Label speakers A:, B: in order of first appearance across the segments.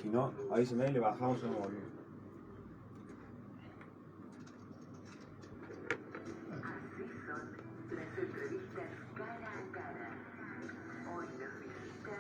A: Si no, avíseme y le bajamos un volumen.
B: Así son las entrevistas cara a cara. Hoy nos visita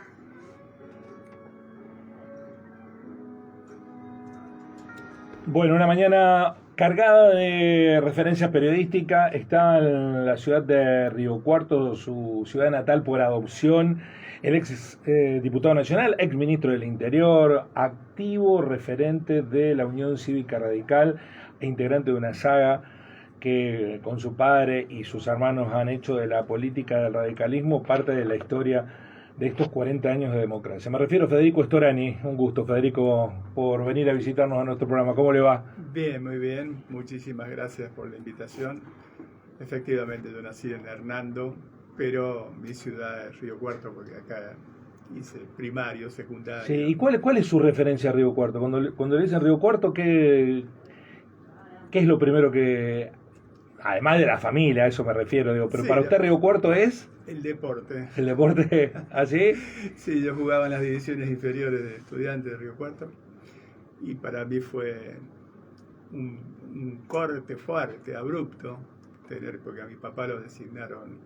C: Bueno, una mañana cargada de referencias periodísticas. Está en la ciudad de Río Cuarto, su ciudad natal por adopción, el ex diputado nacional, ex ministro del Interior, activo referente de la Unión Cívica Radical e integrante de una saga que con su padre y sus hermanos han hecho de la política del radicalismo parte de la historia de estos 40 años de democracia. Me refiero a Federico Storani. Un gusto, Federico, por venir a visitarnos a nuestro programa. ¿Cómo le va?
D: Bien, muy bien. Muchísimas gracias por la invitación. Efectivamente, yo nací en Hernando, pero mi ciudad es Río Cuarto, porque acá hice primario, secundario.
C: Sí, ¿y cuál es su referencia a Río Cuarto? Cuando le dicen Río Cuarto, ¿qué es lo primero que... Además de la familia, a eso me refiero, digo, pero
D: Sí,
C: para usted Río Cuarto es
D: El deporte.
C: el deporte así.
D: Sí, yo jugaba en las divisiones inferiores de Estudiantes de Río Cuarto y para mí fue un corte fuerte, abrupto, porque a mi papá lo designaron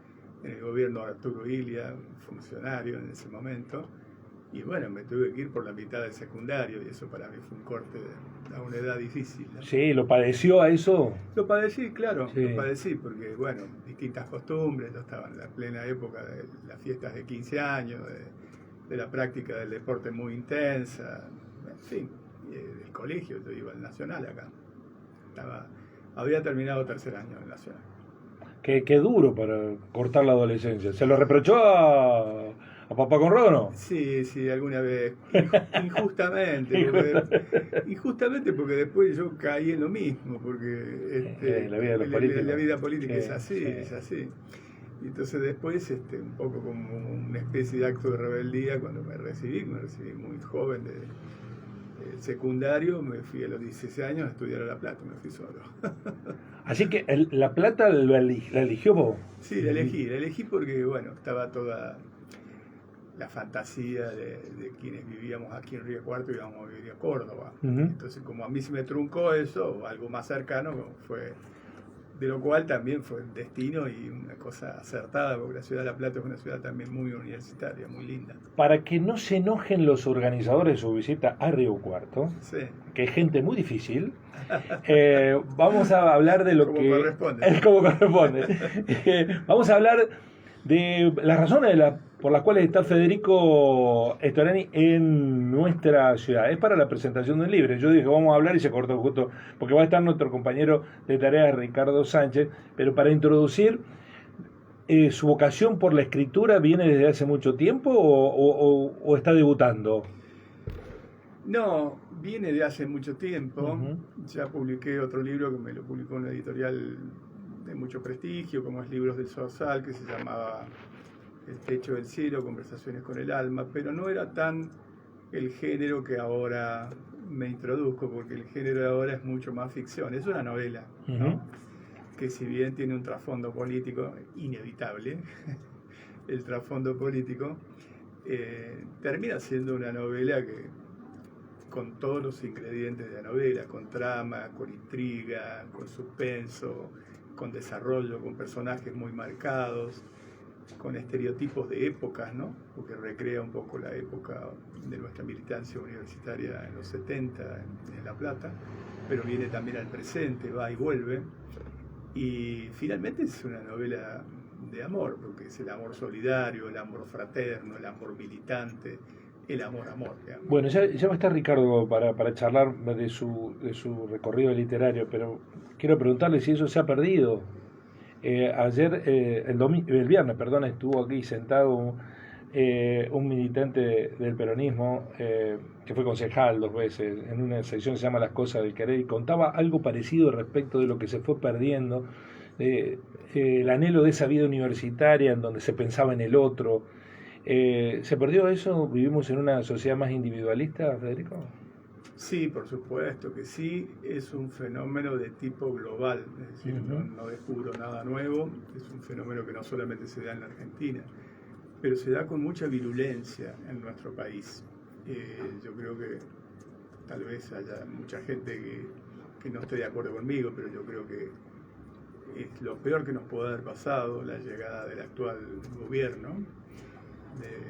D: en el gobierno de Arturo Illia, funcionario en ese momento, y bueno, me tuve que ir por la mitad del secundario y eso para mí fue un corte a una edad difícil, ¿no?
C: Sí, ¿lo padeció a eso?
D: Lo padecí, claro,
C: Sí.
D: Lo padecí porque, bueno, distintas costumbres, yo estaba en la plena época de las fiestas de 15 años, de la práctica del deporte muy intensa, en fin, del colegio, yo iba al Nacional acá. Había terminado tercer año en Nacional.
C: Qué duro para cortar la adolescencia. ¿Se lo reprochó a papá Conrado o no?
D: Sí, alguna vez, injustamente porque después yo caí en lo mismo, porque
C: La vida de los políticos.
D: la vida política
C: Sí,
D: es así,
C: sí.
D: es así. Y entonces después, un poco como una especie de acto de rebeldía, cuando me recibí muy joven de secundario, me fui a los 16 años a estudiar a La Plata, me fui solo.
C: Así que La Plata la eligió vos.
D: Sí, la elegí porque, bueno, estaba toda la fantasía de quienes vivíamos aquí en Río Cuarto y íbamos a vivir a Córdoba.
C: Uh-huh.
D: Entonces, como a mí se me truncó eso, algo más cercano, fue de lo cual también fue el destino y una cosa acertada, porque la ciudad de La Plata es una ciudad también muy universitaria, muy linda.
C: Para que no se enojen los organizadores de su visita a Río Cuarto,
D: Sí.
C: que es gente muy difícil, vamos a hablar de lo
D: Como
C: que...
D: corresponde.
C: Como corresponde. Vamos a hablar de las razones por las cuales está Federico Storani en nuestra ciudad. Es para la presentación del libro. Yo dije, vamos a hablar y se cortó justo, porque va a estar nuestro compañero de tareas, Ricardo Sánchez, pero para introducir, ¿su vocación por la escritura viene desde hace mucho tiempo o está debutando?
D: No, viene de hace mucho tiempo.
C: Uh-huh.
D: Ya publiqué otro libro que me lo publicó una editorial de mucho prestigio, como es Libros del Zorzal, que se llamaba El Techo del Cielo, Conversaciones con el Alma, pero no era tan el género que ahora me introduzco, porque el género de ahora es mucho más ficción. Es una novela, ¿no?
C: Uh-huh.
D: Que si bien tiene un trasfondo político inevitable, el trasfondo político, termina siendo una novela que con todos los ingredientes de la novela, con trama, con intriga, con suspenso, con desarrollo, con personajes muy marcados, con estereotipos de épocas, ¿no? Porque recrea un poco la época de nuestra militancia universitaria en los 70 en La Plata, pero viene también al presente, va y vuelve. Y finalmente es una novela de amor, porque es el amor solidario, el amor fraterno, el amor militante, el amor. Digamos.
C: Bueno, ya va a estar Ricardo para charlar de su recorrido literario, pero quiero preguntarle si eso se ha perdido. Ayer, el viernes, estuvo aquí sentado un militante del peronismo que fue concejal 2 veces en una sección que se llama Las Cosas del Querer y contaba algo parecido respecto de lo que se fue perdiendo, el anhelo de esa vida universitaria en donde se pensaba en el otro. ¿Se perdió eso? ¿Vivimos en una sociedad más individualista, Federico?
D: Sí, por supuesto que sí, es un fenómeno de tipo global, es decir,
C: Uh-huh.
D: no descubro nada nuevo, es un fenómeno que no solamente se da en la Argentina, pero se da con mucha virulencia en nuestro país. Yo creo que tal vez haya mucha gente que no esté de acuerdo conmigo, pero yo creo que es lo peor que nos puede haber pasado la llegada del actual gobierno,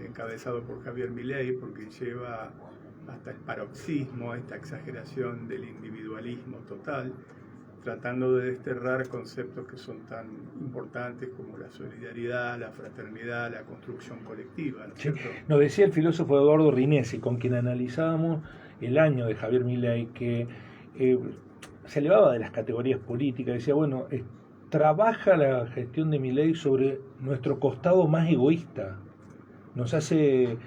D: encabezado por Javier Milei, porque lleva hasta el paroxismo, esta exageración del individualismo total, tratando de desterrar conceptos que son tan importantes como la solidaridad, la fraternidad, la construcción colectiva, ¿no es
C: Sí.
D: cierto?
C: Nos decía el filósofo Eduardo Rinesi, con quien analizábamos el año de Javier Milei, que se elevaba de las categorías políticas, decía, bueno, trabaja la gestión de Milei sobre nuestro costado más egoísta, nos hace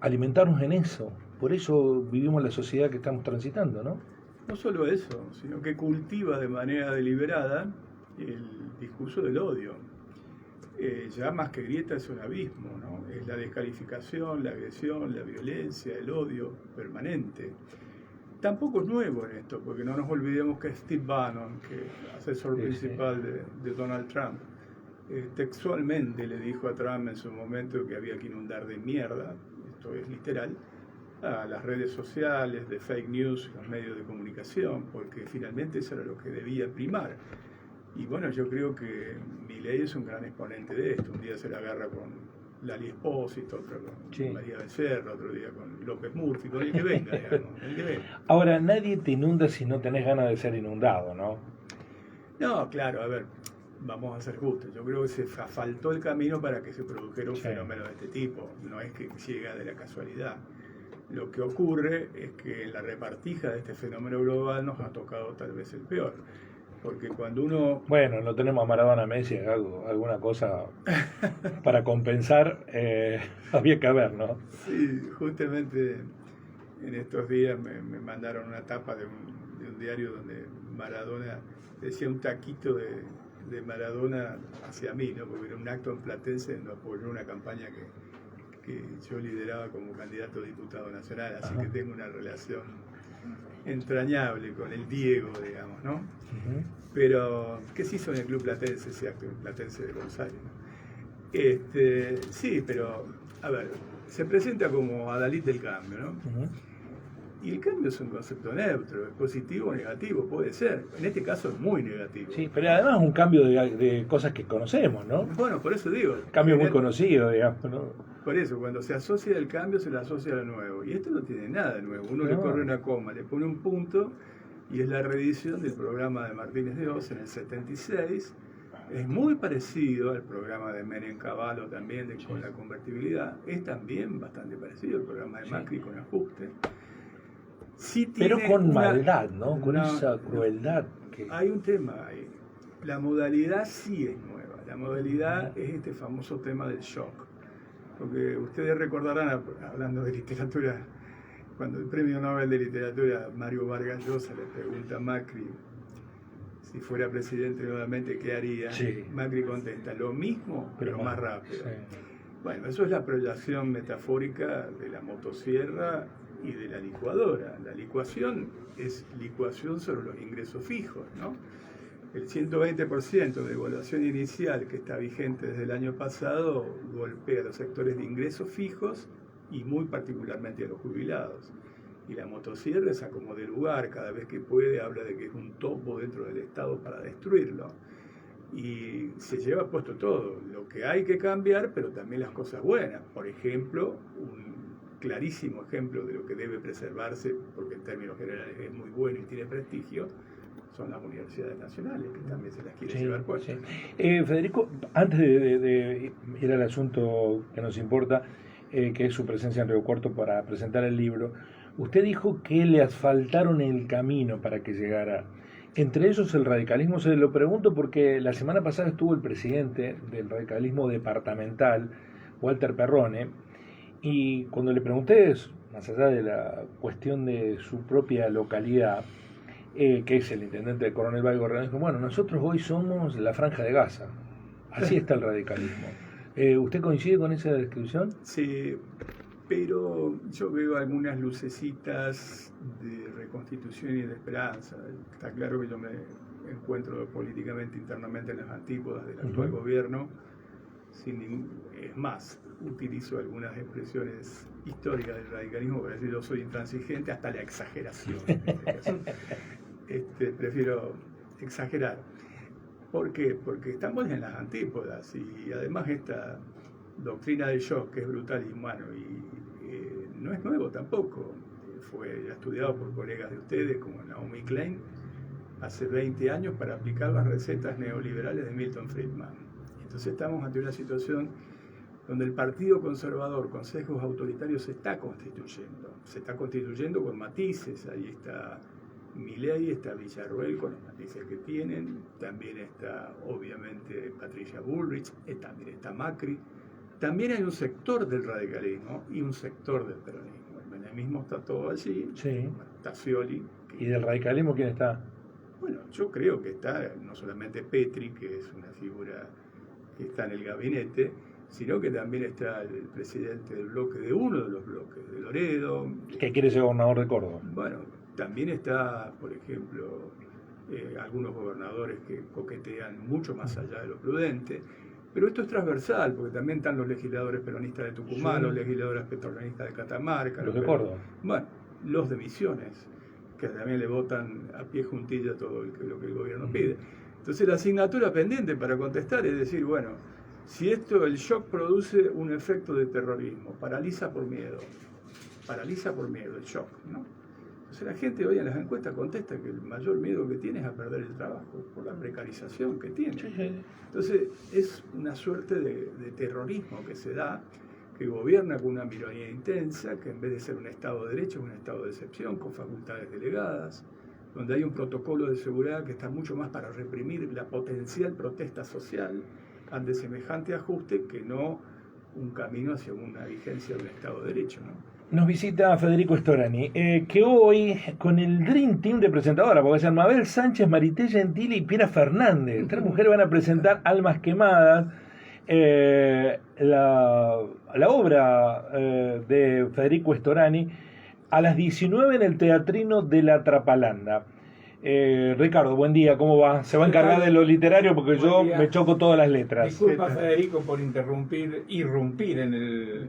C: alimentarnos en eso, por eso vivimos la sociedad que estamos transitando, ¿no?
D: No solo eso, sino que cultiva de manera deliberada el discurso del odio. Ya más que grieta es un abismo, ¿no? Es la descalificación, la agresión, la violencia, el odio permanente. Tampoco es nuevo en esto, porque no nos olvidemos que Steve Bannon, que es asesor principal de Donald Trump, textualmente le dijo a Trump en su momento que había que inundar de mierda, esto es literal, a las redes sociales, de fake news, los medios de comunicación, porque finalmente eso era lo que debía primar. Y bueno, yo creo que Milei es un gran exponente de esto. Un día se la agarra con Lali Espósito, otro con María Becerra, otro día con López Murphy, con el que venga, digamos, el que venga.
C: Ahora, nadie te inunda si no tenés ganas de ser inundado, ¿no?
D: No, claro, a ver, vamos a ser justos. Yo creo que se faltó el camino para que se produjera un fenómeno de este tipo. No es que llega de la casualidad. Lo que ocurre es que en la repartija de este fenómeno global nos ha tocado tal vez el peor. Porque cuando uno...
C: Bueno, no tenemos a Maradona, Messi, alguna cosa para compensar, había que haber, ¿no?
D: Sí, justamente en estos días me mandaron una tapa de un diario donde Maradona decía un taquito de Maradona hacia mí, ¿no? Porque era un acto en Platense donde apoyó una campaña que yo lideraba como candidato a diputado nacional, así que tengo una relación entrañable con el Diego, digamos, ¿no? Pero, ¿qué se hizo en el Club Platense, ese acto en Platense de Buenos Aires, ¿no? Sí, pero, a ver, se presenta como Adalid del cambio, ¿no? Y el cambio es un concepto neutro, es positivo o negativo, puede ser. En este caso es muy negativo.
C: Sí, pero además es un cambio de cosas que conocemos, ¿no?
D: Bueno, por eso digo.
C: Cambio muy conocido, digamos, ¿no?
D: Por eso, cuando se asocia el cambio, se le asocia a lo nuevo. Y esto no tiene nada de nuevo. Uno le corre una coma, le pone un punto, y es la reedición del programa de Martínez de Oz en el 76. Es muy parecido al programa de Menem Cavallo también, con la convertibilidad. Es también bastante parecido al programa de Macri con ajuste. Sí,
C: pero con maldad, ¿no? Con esa crueldad.
D: Hay un tema ahí. La modalidad sí es nueva. La modalidad es este famoso tema del shock. Porque ustedes recordarán, hablando de literatura, cuando el Premio Nobel de Literatura Mario Vargas Llosa le pregunta a Macri si fuera presidente nuevamente, ¿qué haría?
C: Sí.
D: Macri contesta, lo mismo, pero más rápido.
C: Sí.
D: Bueno, eso es la proyección metafórica de la motosierra y de la licuadora. La licuación es licuación sobre los ingresos fijos, ¿no? El 120% de evaluación inicial que está vigente desde el año pasado golpea a los sectores de ingresos fijos y muy particularmente a los jubilados. Y la motosierra es como de lugar, cada vez que puede habla de que es un topo dentro del Estado para destruirlo. Y se lleva puesto todo, lo que hay que cambiar, pero también las cosas buenas. Por ejemplo, un clarísimo ejemplo de lo que debe preservarse, porque en términos generales es muy bueno y tiene prestigio, son las universidades nacionales, que también se las quiere llevar puestas.
C: Federico, antes de ir al asunto que nos importa, que es su presencia en Río Cuarto para presentar el libro, usted dijo que le asfaltaron el camino para que llegara. Entre ellos el radicalismo, se lo pregunto porque la semana pasada estuvo el presidente del radicalismo departamental, Walter Perrone, y cuando le pregunté, más allá de la cuestión de su propia localidad, que es el intendente de Coronel Baigorria, dijo, bueno, nosotros hoy somos la Franja de Gaza. Así está el radicalismo. ¿Usted coincide con esa descripción?
D: Sí, pero yo veo algunas lucecitas de reconstitución y de esperanza. Está claro que yo me encuentro políticamente internamente en las antípodas del actual gobierno. Es más, utilizo algunas expresiones históricas del radicalismo para decir yo soy intransigente hasta la exageración. En este caso. Prefiero exagerar. ¿Por qué? Porque estamos en las antípodas y además esta doctrina del shock, que es brutal y humano, y no es nuevo tampoco. Fue estudiado por colegas de ustedes como Naomi Klein hace 20 años para aplicar las recetas neoliberales de Milton Friedman. Entonces estamos ante una situación donde el Partido Conservador con sesgos autoritarios se está constituyendo con matices. Ahí está Milei, está Villarroel con los matices que tienen, también está obviamente Patricia Bullrich, también está Macri. También hay un sector del radicalismo y un sector del peronismo. El menemismo está todo allí,
C: Sí.
D: está Scioli.
C: ¿Y del radicalismo quién está?
D: Bueno, yo creo que está no solamente Petri, que es una figura que está en el gabinete, sino que también está el presidente del bloque, de uno de los bloques, de Loredo.
C: Que quiere ser gobernador de Córdoba.
D: Bueno, también está, por ejemplo, algunos gobernadores que coquetean mucho más allá de lo prudente. Pero esto es transversal, porque también están los legisladores peronistas de Tucumán,
C: Sí.
D: los legisladores peronistas de Catamarca.
C: Los de Córdoba.
D: Bueno, los de Misiones, que también le votan a pie juntilla todo lo que el gobierno pide. Entonces la asignatura pendiente para contestar es decir, bueno, si el shock produce un efecto de terrorismo, paraliza por miedo el shock, ¿no? Entonces la gente hoy en las encuestas contesta que el mayor miedo que tiene es a perder el trabajo, por la precarización que tiene. Entonces es una suerte de terrorismo que se da, que gobierna con una minoría intensa, que en vez de ser un Estado de Derecho es un Estado de excepción, con facultades delegadas, donde hay un protocolo de seguridad que está mucho más para reprimir la potencial protesta social ante semejante ajuste que no un camino hacia una vigencia de un Estado de Derecho, ¿no?
C: Nos visita Federico Storani, que hoy con el Dream Team de presentadoras, porque es Mabel Sánchez, Marité Gentili y Piera Fernández. 3 mujeres van a presentar Almas Quemadas, la obra de Federico Storani, a las 19 en el Teatrino de la Trapalanda. Ricardo, buen día, ¿cómo va? Se va a encargar de lo literario porque yo me choco todas las letras.
E: Disculpa, Federico, por irrumpir en el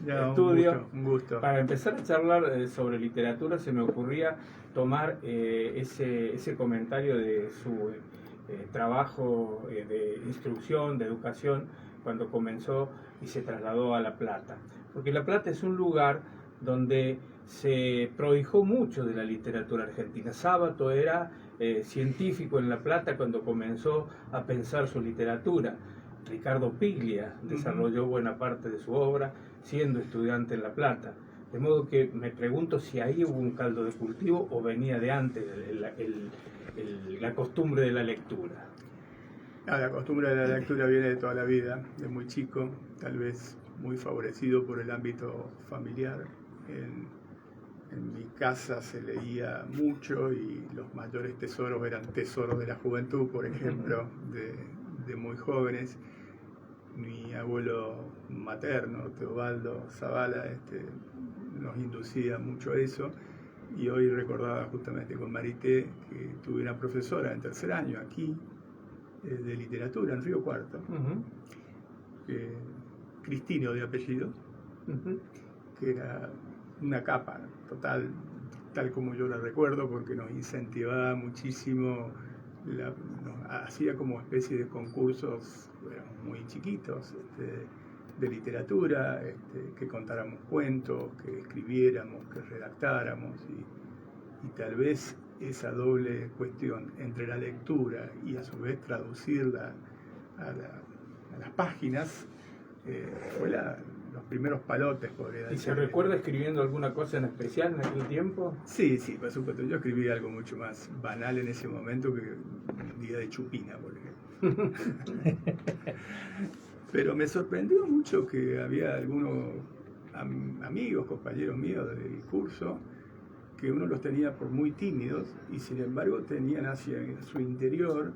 E: estudio.
D: Un gusto.
E: Para empezar a charlar sobre literatura, se me ocurría tomar ese comentario de su trabajo de instrucción, de educación, cuando comenzó y se trasladó a La Plata. Porque La Plata es un lugar donde se prohijó mucho de la literatura argentina. Sábato era científico en La Plata cuando comenzó a pensar su literatura. Ricardo Piglia desarrolló buena parte de su obra siendo estudiante en La Plata. De modo que me pregunto si ahí hubo un caldo de cultivo o venía de antes la costumbre de la lectura.
D: La costumbre de la lectura viene de toda la vida, de muy chico, tal vez muy favorecido por el ámbito familiar. En mi casa se leía mucho y los mayores tesoros eran tesoros de la juventud, por ejemplo, de muy jóvenes. Mi abuelo materno, Teobaldo Zavala, nos inducía mucho a eso. Y hoy recordaba justamente con Marité que tuve una profesora en tercer año aquí, de literatura, en Río Cuarto, Cristino de apellido, que era una capa total, tal como yo la recuerdo, porque nos incentivaba muchísimo, nos hacía como especie de concursos muy chiquitos de literatura, que contáramos cuentos, que escribiéramos, que redactáramos, y tal vez esa doble cuestión entre la lectura y a su vez traducirla a las páginas fue los primeros palotes, podría decir.
E: ¿Y se recuerda escribiendo alguna cosa en especial en aquel tiempo?
D: Sí, por supuesto. Yo escribí algo mucho más banal en ese momento que un día de chupina, por ejemplo. Pero me sorprendió mucho que había algunos amigos, compañeros míos del curso, que uno los tenía por muy tímidos y sin embargo tenían hacia su interior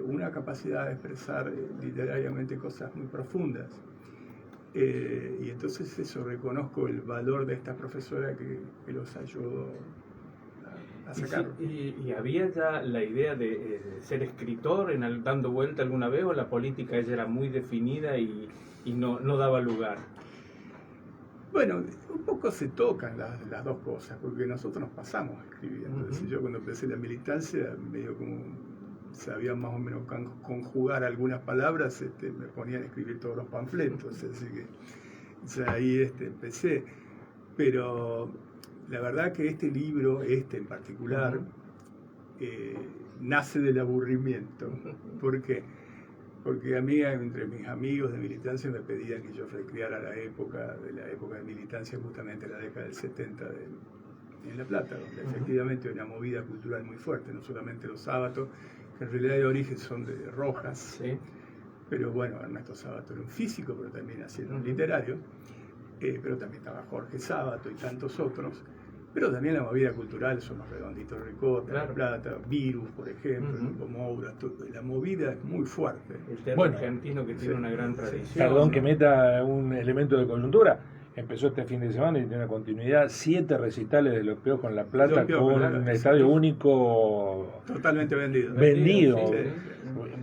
D: una capacidad de expresar literariamente cosas muy profundas. Y entonces eso, reconozco el valor de esta profesora que los ayudó a sacarlo.
E: ¿Y había ya la idea de ser escritor dando vuelta alguna vez, o la política ella era muy definida y no daba lugar?
D: Bueno, un poco se tocan las dos cosas, porque nosotros nos pasamos escribiendo. Es decir, yo cuando empecé la militancia, medio como sabía más o menos conjugar algunas palabras, me ponían a escribir todos los panfletos, así que ya ahí empecé. Pero la verdad que este libro, en particular, nace del aburrimiento. ¿Por qué? Porque a mí, entre mis amigos de militancia, me pedían que yo recreara la época de militancia, justamente la década del 70 en La Plata, donde efectivamente hay una movida cultural muy fuerte, no solamente los Sábatos, que en realidad de origen son de Rojas,
E: ¿sí?
D: Pero bueno, Ernesto Sábato era un físico, pero también haciendo un literario, pero también estaba Jorge Sábato y tantos otros. Pero también la movida cultural son los Redonditos Ricota,
E: Claro.
D: La Plata, Virus, por ejemplo, el Grupo Moura, la movida es muy fuerte.
E: El teatro
C: Bueno,
E: argentino que tiene una gran tradición.
C: Perdón que meta un elemento de coyuntura. Empezó este fin de semana y tiene una continuidad. 7 recitales de Los Piojos en La Plata
D: Los Piojos,
C: con
D: claro,
C: un estadio único
D: Totalmente vendido.
C: vendido.
E: Sí,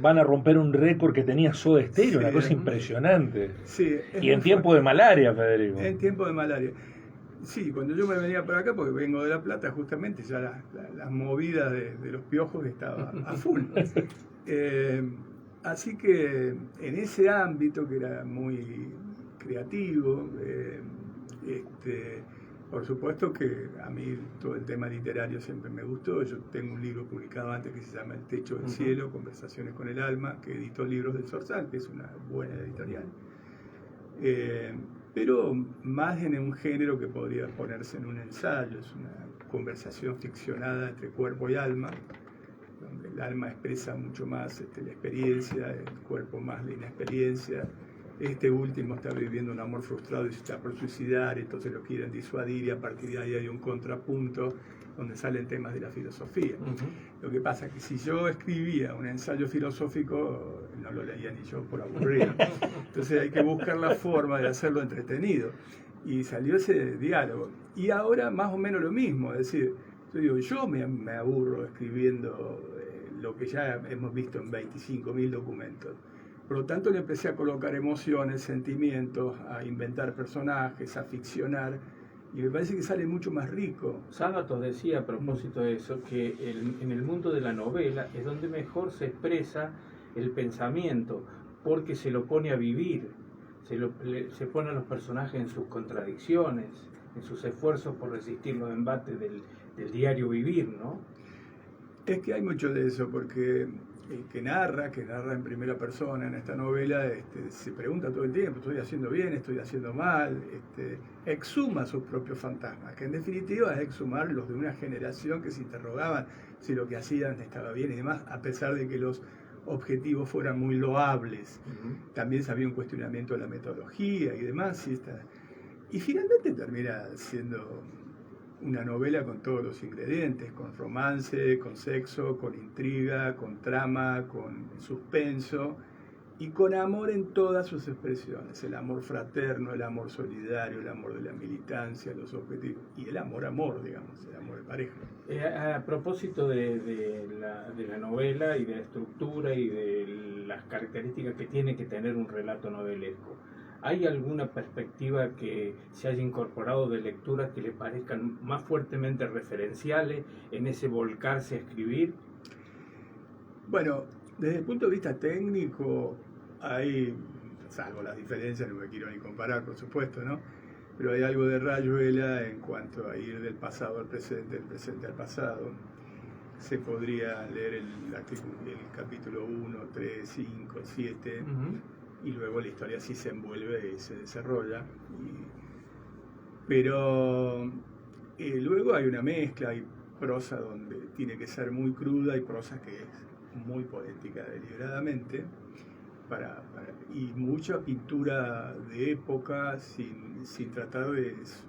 C: Van a romper un récord que tenía Soda Stereo,
D: Sí,
C: una cosa impresionante.
D: Sí, es
C: Y en
D: muy
C: tiempo de malaria, Federico.
D: En tiempo de malaria. Sí, cuando yo me venía para acá, porque vengo de La Plata, justamente ya las movidas de Los Piojos estaba a full. Así que en ese ámbito, que era muy creativo, por supuesto que a mí todo el tema literario siempre me gustó. Yo tengo un libro publicado antes que se llama El Techo del Cielo, Conversaciones con el Alma, que editó Libros del Zorzal, que es una buena editorial. Pero más en un género que podría ponerse en un ensayo, es una conversación ficcionada entre cuerpo y alma, donde el alma expresa mucho más la experiencia, el cuerpo más la inexperiencia. Este último está viviendo un amor frustrado y se está por suicidar, entonces lo quieren disuadir, y a partir de ahí hay un contrapunto donde salen temas de la filosofía. Lo que pasa es que si yo escribía un ensayo filosófico, no lo leía ni yo por aburrido. Entonces hay que buscar la forma de hacerlo entretenido. Y salió ese diálogo. Y ahora más o menos lo mismo, es decir, yo me aburro escribiendo lo que ya hemos visto en 25.000 documentos. Por lo tanto, le empecé a colocar emociones, sentimientos, a inventar personajes, a ficcionar, y me parece que sale mucho más rico.
E: Sábato decía a propósito de eso que en el mundo de la novela es donde mejor se expresa el pensamiento, porque se lo pone a vivir, se pone a los personajes en sus contradicciones, en sus esfuerzos por resistir los embates del diario vivir, ¿no?
D: Es que hay mucho de eso, porque el que narra en primera persona en esta novela, se pregunta todo el tiempo: ¿estoy haciendo bien? ¿Estoy haciendo mal? Exhuma sus propios fantasmas, que en definitiva es exhumar los de una generación que se interrogaban si lo que hacían estaba bien y demás, a pesar de que los objetivos fueran muy loables. También había un cuestionamiento de la metodología y demás, y finalmente termina siendo una novela con todos los ingredientes, con romance, con sexo, con intriga, con trama, con suspenso y con amor en todas sus expresiones: el amor fraterno, el amor solidario, el amor de la militancia, los objetivos, y el amor, digamos, el amor de pareja.
E: A propósito de la novela y de la estructura y de las características que tiene que tener un relato novelesco, ¿hay alguna perspectiva que se haya incorporado de lecturas que le parezcan más fuertemente referenciales en ese volcarse a escribir?
D: Bueno, desde el punto de vista técnico, hay, salvo las diferencias, no me quiero ni comparar, por supuesto, ¿no? Pero hay algo de Rayuela en cuanto a ir del pasado al presente, del presente al pasado. Se podría leer el capítulo 1, 3, 5, 7... y luego la historia sí se envuelve y se desarrolla. Pero luego hay una mezcla, hay prosa donde tiene que ser muy cruda y prosa que es muy poética deliberadamente, y mucha pintura de época sin tratar de eso.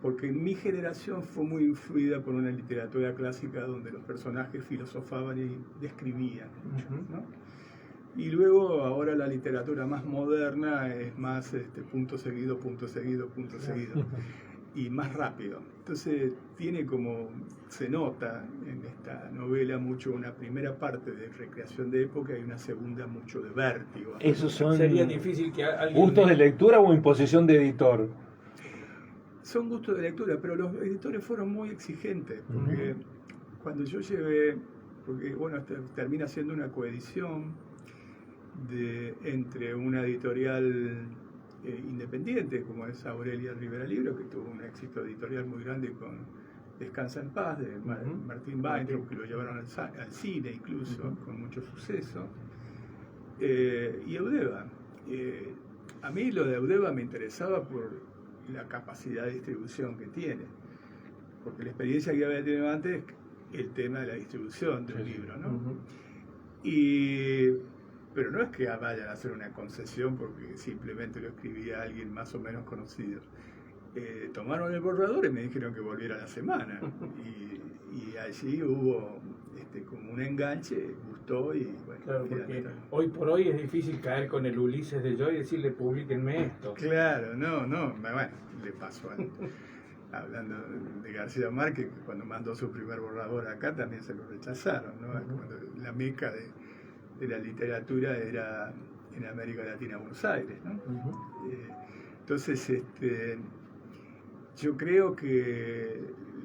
D: Porque mi generación fue muy influida por una literatura clásica donde los personajes filosofaban y describían mucho, ¿no? Y luego ahora la literatura más moderna es más punto seguido, punto seguido, punto seguido. y más rápido. Entonces tiene como, se nota en esta novela mucho una primera parte de recreación de época y una segunda mucho de vértigo.
C: ¿Esos son
E: Sería difícil que alguien...
C: gustos de lectura o imposición de editor?
D: Son gustos de lectura, pero los editores fueron muy exigentes, porque cuando yo llevé, porque bueno, termina siendo una coedición entre una editorial independiente, como es Aurelia Rivera Libro, que tuvo un éxito editorial muy grande con Descansa en Paz, de Martín Weintraub, que lo llevaron al cine incluso, con mucho suceso, y Eudeva. A mí lo de Eudeva me interesaba por la capacidad de distribución que tiene, porque la experiencia que había tenido antes es el tema de la distribución de un libro, ¿no? Pero no es que vayan a hacer una concesión porque simplemente lo escribía alguien más o menos conocido. Tomaron el borrador y me dijeron que volviera a la semana, y allí hubo como un enganche, gustó y bueno.
E: Claro, porque hoy por hoy es difícil caer con el Ulises de Joy y decirle publíquenme esto.
D: Claro, bueno, le pasó hablando de García Márquez, que cuando mandó su primer borrador acá también se lo rechazaron, ¿no? Cuando la meca de la literatura era en América Latina, Buenos Aires, ¿no? Entonces, yo creo que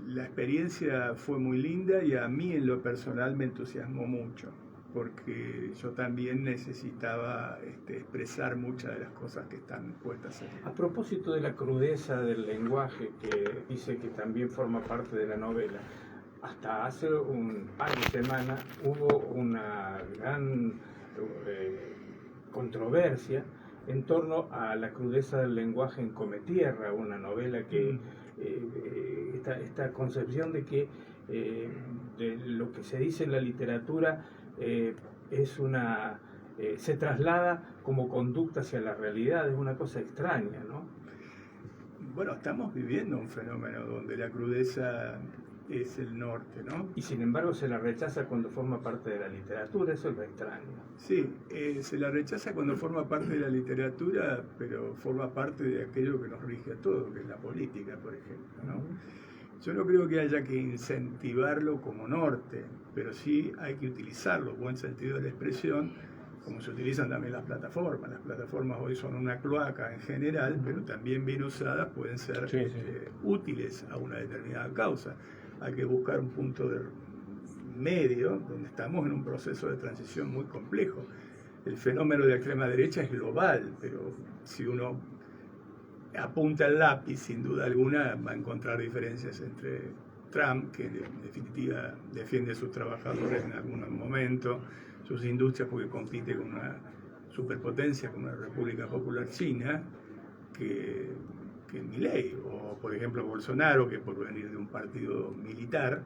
D: la experiencia fue muy linda y a mí en lo personal me entusiasmó mucho, porque yo también necesitaba expresar muchas de las cosas que están puestas ahí.
E: A propósito de la crudeza del lenguaje, que dice que también forma parte de la novela, hasta hace un par de semanas hubo una gran controversia en torno a la crudeza del lenguaje en Cometierra, una novela que esta concepción de que de lo que se dice en la literatura se traslada como conducta hacia la realidad, es una cosa extraña, ¿no?
D: Bueno, estamos viviendo un fenómeno donde la crudeza es el norte, ¿no?
E: Y sin embargo se la rechaza cuando forma parte de la literatura, eso es lo extraño.
D: Sí, se la rechaza cuando forma parte de la literatura, pero forma parte de aquello que nos rige a todos, que es la política, por ejemplo, ¿no? Yo no creo que haya que incentivarlo como norte, pero sí hay que utilizarlo, buen sentido de la expresión, como se utilizan también las plataformas. Las plataformas hoy son una cloaca en general, pero también bien usadas pueden ser útiles a una determinada causa. Hay que buscar un punto de medio, donde estamos en un proceso de transición muy complejo. El fenómeno de la extrema derecha es global, pero si uno apunta el lápiz, sin duda alguna, va a encontrar diferencias entre Trump, que en definitiva defiende a sus trabajadores en algún momento, sus industrias porque compite con una superpotencia como la República Popular China, que Milei, o por ejemplo Bolsonaro, que por venir de un partido militar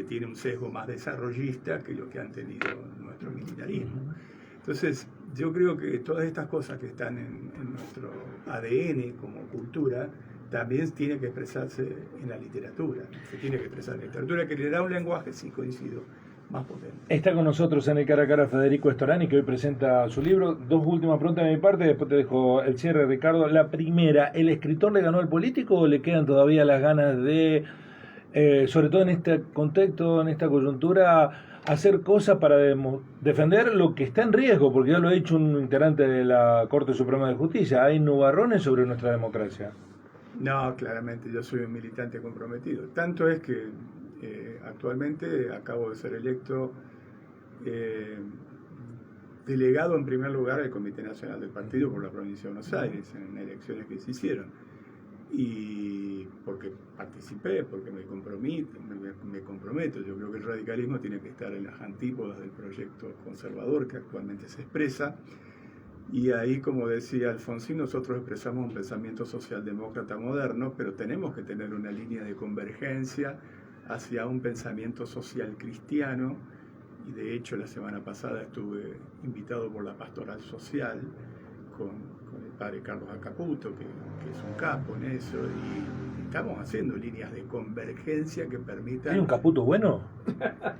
D: tiene un sesgo más desarrollista que lo que han tenido nuestro militarismo. Entonces yo creo que todas estas cosas que están en nuestro ADN como cultura también tiene que expresarse en la literatura. Se tiene que expresar en la literatura, que le da un lenguaje, sí coincido, más potente.
C: Está con nosotros en el cara a cara Federico Storani, que hoy presenta su libro. Dos últimas preguntas de mi parte, después te dejo el cierre, Ricardo. La primera, ¿el escritor le ganó al político o le quedan todavía las ganas de, sobre todo en este contexto, en esta coyuntura, hacer cosas para defender lo que está en riesgo? Porque ya lo ha dicho un integrante de la Corte Suprema de Justicia, hay nubarrones sobre nuestra democracia.
D: No, claramente yo soy un militante comprometido. Tanto es que actualmente acabo de ser electo delegado en primer lugar del Comité Nacional del Partido por la provincia de Buenos Aires en elecciones que se hicieron. Y porque participé, porque me comprometo. Yo creo que el radicalismo tiene que estar en las antípodas del proyecto conservador que actualmente se expresa. Y ahí, como decía Alfonsín, nosotros expresamos un pensamiento socialdemócrata moderno, pero tenemos que tener una línea de convergencia hacia un pensamiento social cristiano. Y de hecho la semana pasada estuve invitado por la Pastoral Social con el padre Carlos Acaputo, que es un capo en eso, y estamos haciendo líneas de convergencia que permitan...
C: ¿Hay un Caputo bueno?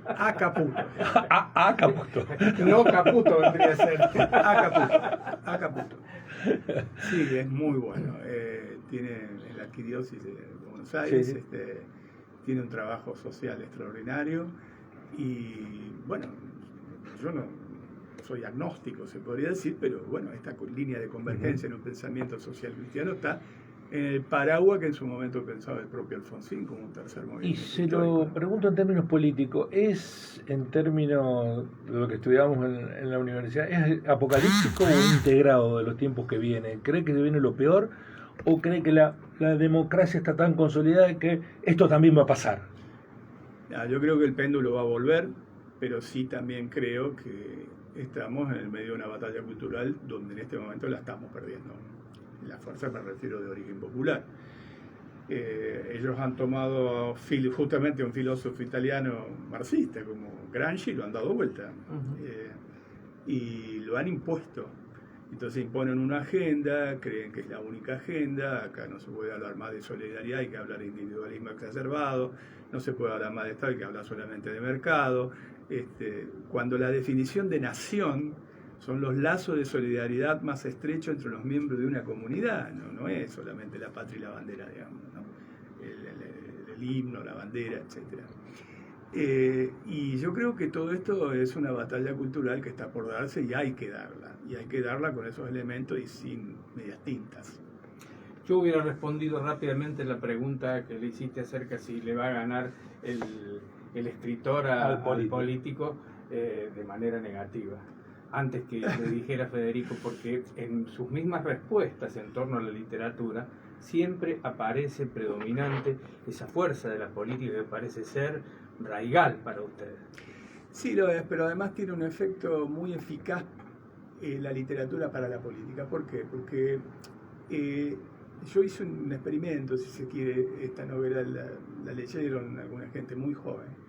D: Acaputo.
C: Acaputo.
E: No Caputo vendría a ser.
D: Acaputo. Sí, es muy bueno. tiene en la Arquidiócesis de Buenos Aires,
C: Sí.
D: Tiene un trabajo social extraordinario y bueno, yo no soy agnóstico, se podría decir, pero bueno, esta línea de convergencia en un pensamiento social cristiano está en el paraguas que en su momento pensaba el propio Alfonsín como un tercer movimiento.
C: Y se
D: histórico,
C: lo
D: ¿no?
C: pregunto en términos políticos, ¿es en términos de lo que estudiamos en la universidad, es apocalíptico o integrado de los tiempos que vienen? ¿Cree que viene lo peor o cree que la democracia está tan consolidada que esto también va a pasar?
D: Yo creo que el péndulo va a volver, pero sí también creo que estamos en el medio de una batalla cultural donde en este momento la estamos perdiendo. La fuerza me refiero de origen popular. Ellos han tomado justamente un filósofo italiano marxista como Gramsci, lo han dado vuelta y lo han impuesto. Entonces imponen una agenda, creen que es la única agenda, acá no se puede hablar más de solidaridad, hay que hablar de individualismo exacerbado, no se puede hablar más de Estado, hay que hablar solamente de mercado. Cuando la definición de nación son los lazos de solidaridad más estrechos entre los miembros de una comunidad, no es solamente la patria y la bandera, digamos, ¿no? El himno, la bandera, etc. Y yo creo que todo esto es una batalla cultural que está por darse y hay que darla con esos elementos y sin medias tintas.
E: Yo hubiera respondido rápidamente la pregunta que le hiciste acerca si le va a ganar el escritor al político de manera negativa. Antes que le dijera Federico, porque en sus mismas respuestas en torno a la literatura siempre aparece predominante esa fuerza de la política que parece ser raigal para ustedes.
D: Sí, lo es, pero además tiene un efecto muy eficaz la literatura para la política. ¿Por qué? Porque yo hice un experimento, si se quiere, esta novela la leyeron alguna gente muy joven,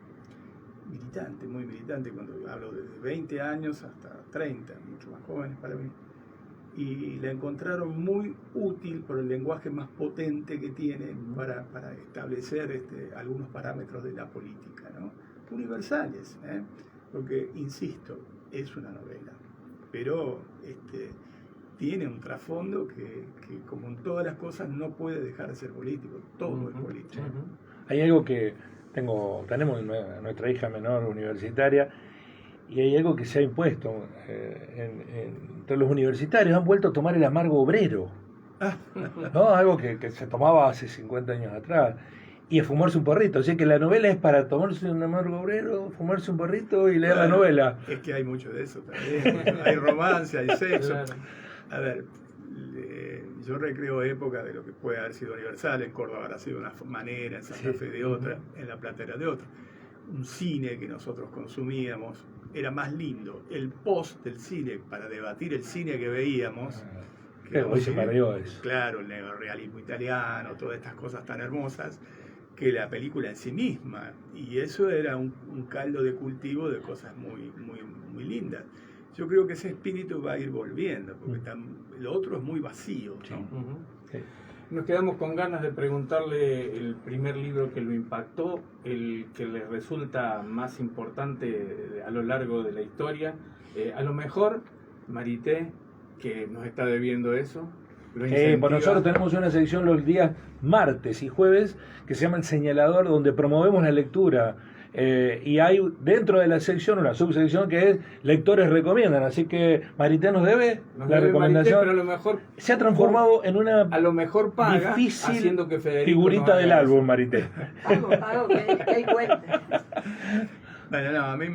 D: muy militante, cuando hablo de 20 años hasta 30, mucho más jóvenes para mí, y la encontraron muy útil por el lenguaje más potente que tiene para establecer algunos parámetros de la política, ¿no? Universales, porque, insisto, es una novela, pero tiene un trasfondo que, como en todas las cosas, no puede dejar de ser político, todo es político.
C: Hay algo que tenemos nuestra hija menor universitaria y hay algo que se ha impuesto entre los universitarios, han vuelto a tomar el amargo obrero, ¿no? Algo que se tomaba hace 50 años atrás, y a fumarse un porrito, o sea que la novela es para tomarse un amargo obrero, fumarse un porrito y leer la novela.
D: Es que hay mucho de eso también, hay romance, hay sexo.
E: Claro.
D: A ver, yo recreo época de lo que puede haber sido Universal, en Córdoba habrá sido de una manera, en Santa Fe de otra, en La Plata era de otra. Un cine que nosotros consumíamos era más lindo, el post del cine, para debatir el cine que veíamos,
C: Que hoy se perdió eso.
D: claro, el neorrealismo italiano, todas estas cosas tan hermosas, que la película en sí misma, y eso era un caldo de cultivo de cosas muy, muy, muy lindas. Yo creo que ese espíritu va a ir volviendo, porque lo otro es muy vacío, ¿no?
C: Sí.
E: Nos quedamos con ganas de preguntarle el primer libro que lo impactó, el que le resulta más importante a lo largo de la historia. A lo mejor, Marité, que nos está debiendo eso, lo incentiva.
C: Pues nosotros tenemos una sección los días martes y jueves que se llama El Señalador, donde promovemos la lectura. Y hay dentro de la sección una subsección que es Lectores Recomiendan, así que Marité nos debe la recomendación.
E: Marité, pero a lo mejor
C: se ha transformado en una
E: a lo mejor paga
C: difícil
E: haciendo que Federico
C: figurita del álbum, Marité.
F: Pago que hay cuenta.
D: Bueno, no, a mí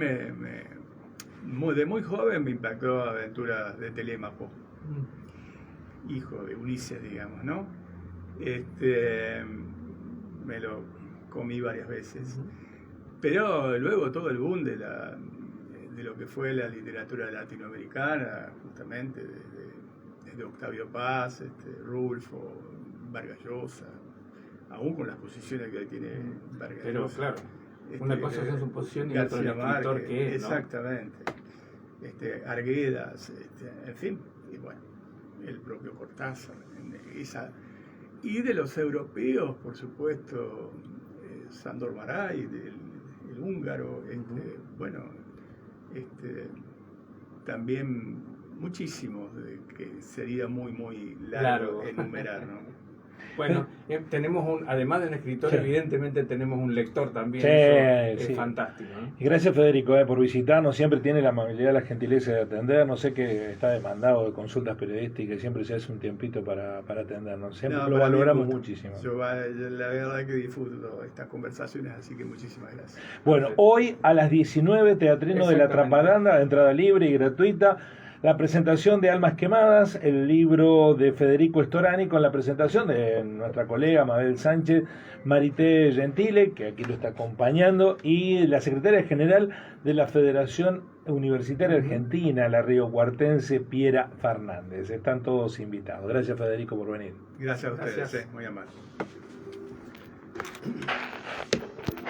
D: de muy joven me impactó Aventuras de Telémaco, hijo de Ulises, digamos, ¿no? Me lo comí varias veces. Pero luego todo el boom de lo que fue la literatura latinoamericana, justamente de Octavio Paz, Rulfo, Vargas Llosa, aún con las posiciones que tiene Vargas
E: Pero
D: Llosa.
E: claro, una cosa es su posición y otra el
D: García
E: escritor
D: Márquez,
E: que es, ¿no?
D: exactamente. Arguedas, en fin, y bueno, el propio Cortázar. Y de los europeos, por supuesto, Sándor Márai, el húngaro, también muchísimos que sería muy, muy largo enumerar, ¿no?
E: Bueno, tenemos además de un escritor,
C: Sí.
E: evidentemente tenemos un lector también.
C: Sí,
E: Eso
C: sí.
E: es fantástico, ¿no?
C: Y gracias Federico por visitarnos, siempre tiene la amabilidad, la gentileza de atender, no sé que está demandado de consultas periodísticas y siempre se hace un tiempito para atendernos, siempre
D: No,
C: lo
D: para mí
C: valoramos
D: gusto.
C: muchísimo.
D: Yo la verdad que disfruto estas conversaciones, así que muchísimas gracias.
C: Bueno, hoy a las 19, Teatrino de la
E: Exactamente.
C: Trapalanda, entrada libre y gratuita, la presentación de Almas Quemadas, el libro de Federico Storani, con la presentación de nuestra colega Mabel Sánchez, Marité Gentile, que aquí lo está acompañando, y la secretaria general de la Federación Universitaria Argentina, la riocuartense Piera Fernández. Están todos invitados. Gracias Federico por venir.
D: Gracias a ustedes,
E: Gracias.
D: muy amable.